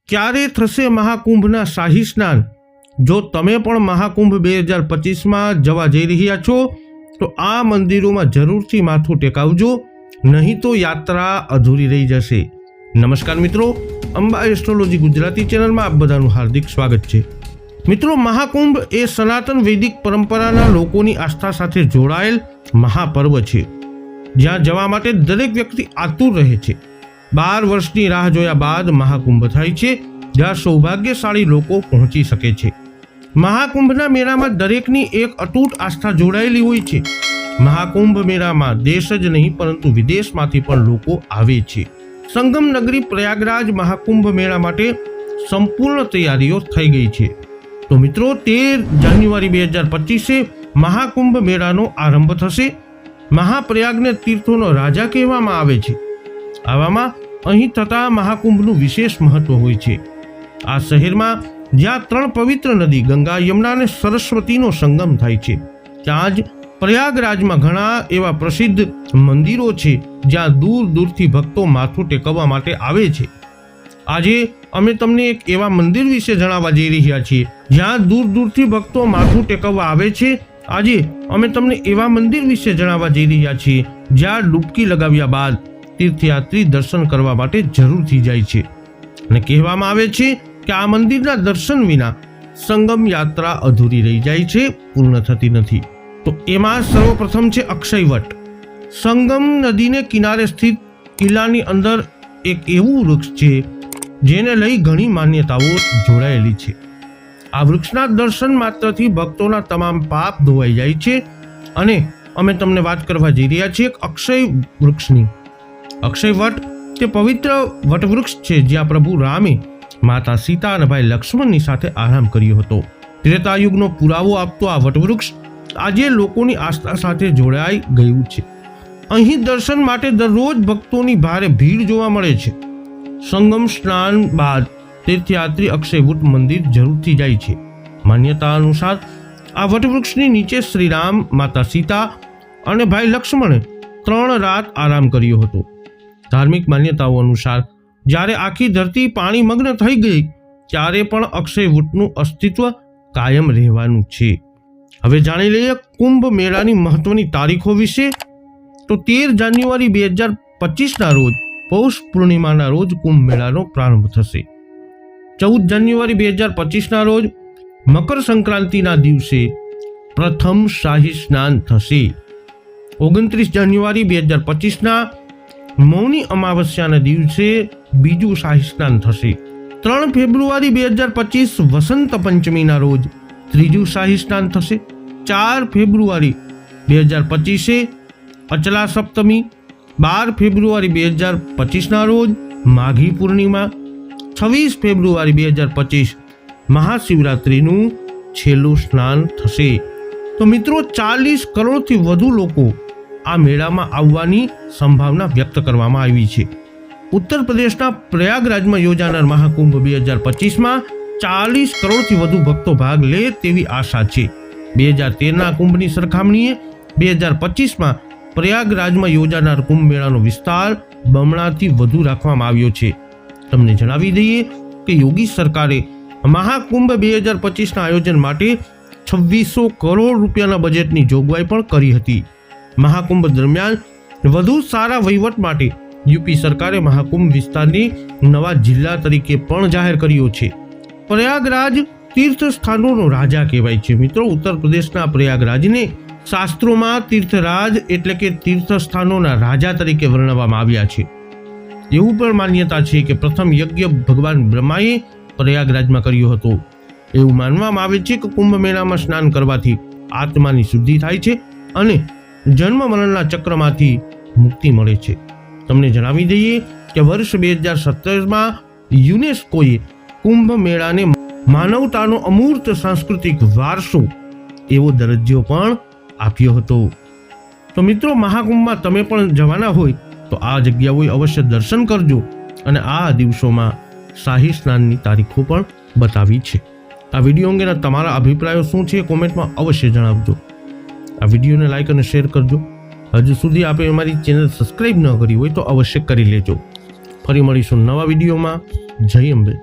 ક્યારે થશે મહાકુંભના શાહી સ્નાન? જો તમે પણ મહાકુંભ 2025માં જવા જઈ રહ્યા છો તો આ મંદિરોમાં જરૂરથી માથું ટેકાવજો, નહીં તો યાત્રા અધૂરી રહી જશે. નમસ્કાર મિત્રો, અંબા એસ્ટ્રોલોજી ગુજરાતી ચેનલમાં આપ બધાનું હાર્દિક સ્વાગત છે. મિત્રો, મહાકુંભ એ સનાતન વૈદિક પરંપરાના લોકોની આસ્થા સાથે જોડાયેલ મહાપર્વ છે, જ્યાં જવા માટે દરેક વ્યક્તિ આતુર રહે છે. 12 વર્ષની રાહ જોયા બાદ મહાકુંભ થાય છે, જ્યાં સૌભાગ્યશાળી લોકો પહોંચી શકે છે. મહાકુંભના મેળામાં દરેકની એક અતૂટ આસ્થા જોડાયેલી હોય છે. મહાકુંભ મેળામાં દેશ જ નહીં પરંતુ વિદેશમાંથી પણ લોકો આવે છે. સંગમ નગરી પ્રયાગરાજ મહાકુંભ મેળા માટે સંપૂર્ણ તૈયારીઓ થઈ ગઈ છે. તો મિત્રો, 13 જાન્યુઆરી 2025 મહાકુંભ મેળાનો આરંભ થશે. મહાપ્રયાગને તીર્થોનો રાજા કહેવામાં આવે છે. આવામાં અહીં થતા મહાકુંભનું વિશેષ મહત્વ હોય છે. આ શહેરમાં જ્યાં 3 પવિત્ર નદી ગંગા, યમુના અને સરસ્વતીનો સંગમ થાય છે, ત્યાં જ પ્રયાગરાજમાં ઘણા એવા પ્રસિદ્ધ મંદિરો છે જ્યાં દૂર દૂરથી ભક્તો માથું ટેકવવા માટે આવે છે. આજે અમે તમને એક એવા મંદિર વિશે જણાવવા જઈ રહ્યા છીએ જ્યાં દૂર દૂરથી ભક્તો માથું ટેકવવા આવે છે. આજે અમે તમને એવા મંદિર વિશે જણાવવા જઈ રહ્યા છીએ જ્યાં ડૂબકી લગાવ્યા બાદ તીર્થયાત્રી દર્શન કરવા માટે જરૂરથી જાય છે. અને કહેવામાં આવે છે કે આ મંદિરના દર્શન વિના સંગમ યાત્રા અધૂરી રહી જાય છે, પૂર્ણ થતી નથી. તો એમાં સર્વપ્રથમ છે અક્ષયવટ. સંગમ નદીને કિનારે સ્થિત કિલ્લાની અંદર એક એવું વૃક્ષ છે જેને લઈ ઘણી માન્યતાઓ જોડાયેલી છે. આ વૃક્ષના દર્શન માત્રથી ભક્તોના તમામ પાપ ધોવાઈ જાય છે. અને અમે તમને વાત કરવા જઈ રહ્યા છીએ અક્ષય વૃક્ષની. અક્ષયવટ તે પવિત્ર વટવૃક્ષ છે જ્યાં પ્રભુ રામે માતા સીતા અને ભાઈ લક્ષ્મણની સાથે આરામ કર્યો હતો. ત્રેતાયુગનો પુરાવો આપતો આ વટવૃક્ષ આજે લોકોની આસ્થા સાથે જોડાઈ ગયું છે. અહીં દર્શન માટે દરરોજ ભક્તોની ભારે ભીડ જોવા મળે છે. સંગમ સ્નાન બાદ તીર્થયાત્રી અક્ષયવટ મંદિર જરૂરથી જાય છે. માન્યતા અનુસાર આ વટવૃક્ષની નીચે શ્રીરામ, માતા સીતા અને ભાઈ લક્ષ્મણે 3 રાત આરામ કર્યો હતો. ધાર્મિક માન્યતાઓ અનુસાર જ્યારે આખી ધરતી પાણી મગ્ન થઈ ગઈ ત્યારે પણ અક્ષયવટનું અસ્તિત્વ કાયમ રહેવાનું છે. હવે જાણી લઈએ કુંભ મેળાની મહત્વની તારીખો વિશે. તો 13 જાન્યુઆરી 2025ના રોજ પૌષ પૂર્ણિમાના રોજ કુંભ મેળાનો પ્રારંભ થશે. 14 જાન્યુઆરી 2025ના રોજ મકર સંક્રાંતિના દિવસે પ્રથમ શાહી સ્નાન થશે. 29 જાન્યુઆરી 2025ના મૌની અમાવસ્યાના દિવસે બીજું શાહી સ્નાન થશે. 3 ફેબ્રુઆરી 2025 વસંત પંચમીના રોજ ત્રીજું શાહી સ્નાન થશે. 4 ફેબ્રુઆરી 2025 અચલા સપ્તમી. 12 ફેબ્રુઆરી 2025ના રોજ માઘી પૂર્ણિમા. 26 ફેબ્રુઆરી 2025 મહાશિવરાત્રિનું છેલ્લું સ્નાન થશે. તો મિત્રો, 40 કરોડથી વધુ લોકો આ મેળામાં આવવાની સંભાવના વ્યક્ત કરવામાં આવી છે. ઉત્તર પ્રદેશના પ્રયાગરાજમાં યોજાનાર મહાકુંભ 2025માં 40 કરોડથી વધુ ભક્તો ભાગ લે તેવી આશા છે. 2013ના કુંભની સરખામણીએ 2025માં પ્રયાગરાજમાં યોજાનાર કુંભ મેળાનો વિસ્તાર બમણાથી વધુ રાખવામાં આવ્યો છે. તમને જણાવી દઈએ કે યોગી સરકારે મહાકુંભ 2025ના આયોજન માટે 2600 કરોડ રૂપિયાના બજેટની જોગવાઈ પણ કરી હતી. મહાકુંભ દરમિયાન વધુ સારા વહીવટ માટે યુપી સરકારે મહાકુંભ વિસ્તારને નવા જિલ્લા તરીકે પણ જાહેર કર્યો છે. પ્રયાગરાજ તીર્થ સ્થાનોનો રાજા કહેવાય છે. મિત્રો, ઉત્તર પ્રદેશના પ્રયાગરાજને શાસ્ત્રોમાં તીર્થરાજ એટલે કે તીર્થ સ્થાનોના રાજા તરીકે વર્ણવવામાં આવ્યા છે. એવું પણ માન્યતા છે કે પ્રથમ યજ્ઞ ભગવાન બ્રહ્માએ પ્રયાગરાજમાં કર્યો હતો. એવું માનવામાં આવે છે કે કુંભ મેળામાં સ્નાન કરવાથી આત્માની શુદ્ધિ થાય છે અને જન્મ મરણના ચક્રમાંથી મુક્તિ મળે છે. તમને જણાવી દઈએ કે વર્ષ 2017માં યુનેસ્કોએ કુંભ મેળાને માનવતાનો અમૂર્ત સાંસ્કૃતિક વારસો એવો દરજ્જો પણ આપ્યો હતો. તો મિત્રો, મહાકુંભમાં તમે પણ જવાના હોય તો આ જગ્યાઓએ અવશ્ય દર્શન કરજો. અને આ દિવસોમાં શાહી સ્નાનની તારીખો પણ બતાવી છે. આ વિડીયો અંગેના તમારા અભિપ્રાયો શું છે કોમેન્ટમાં અવશ્ય જણાવજો. આ વિડીયોને લાઈક અને શેર કરજો. હજુ સુધી આપે અમારી ચેનલ સબસ્ક્રાઇબ ન કરી હોય તો અવશ્ય કરી લેજો. ફરી મળીશું નવા વિડીયોમાં. જય અંબે.